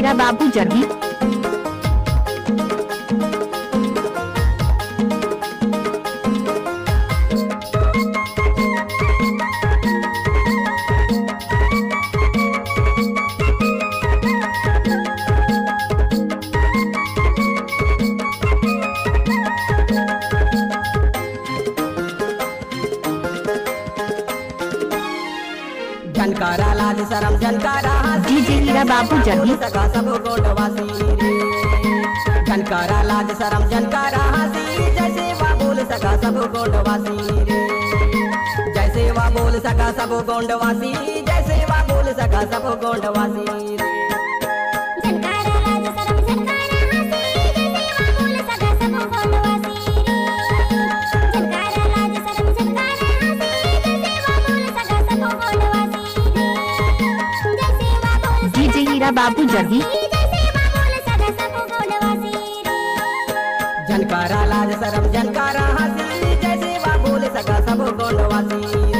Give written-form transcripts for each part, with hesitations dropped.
हीरा बाबू जर्गी। झनकारा लाज शरम झनकारा डीजे हीरा बाबू जर्गी। सगा सब गोंडवासी रे। झनकारा लाज शरम झनकारा हंसी जैसे वा बोल सका सब गोंडवासी रे। जैसे वा बोल सका सब गोंडवासी, जैसे वा बोल सका सब गोंडवासी रे। हीरा बाबू जर्गी। झनकारा लाज शरम झनकारा हंसी जैसे वा बोल सका सब गोंडवासी रे।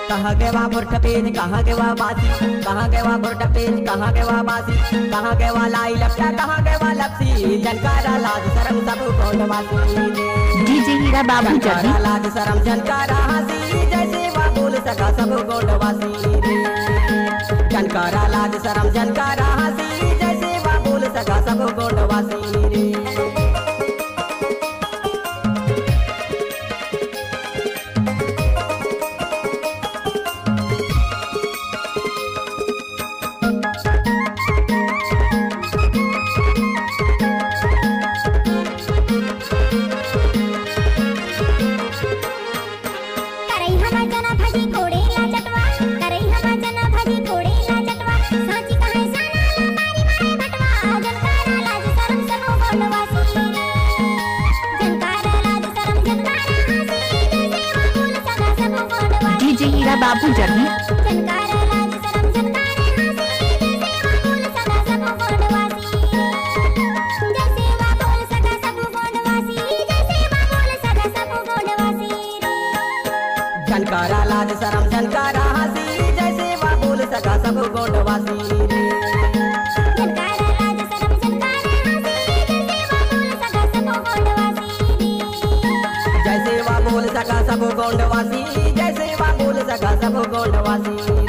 कहाँ गए वहाँ बुरट पेज, कहाँ गए वहाँ बासी, कहाँ गए वहाँ बुरट पेज, कहाँ गए वहाँ बासी, कहाँ गए वहाँ लाई लपटा, कहाँ गए वहाँ लपसी। झनकारा लाज शरम सब गोंडवासी रे। डीजे हीरा बाबू जर्गी। लाज शरम झनकारा हंसी जैसे वा बोल सका सब गोंडवासी रे। झनकारा लाज शरम झनकारा हंसी जैसे वा बोल सका सब गोंडवासी रे। डीजे हीरा बाबू जर्गी। झनकारा लाज शरम झनकारा हंसी जैसे वा बोल सका सब गोंडवासी रे। जैसे वा बोल सका सब गोंडवासी, जैसे वा बोल सका सब गोंडवासी रे।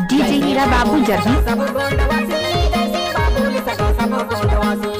डीजे हीरा बाबू जर्गी। सब गोंडवासी जैसे वा बोल सका सब गोंडवासी।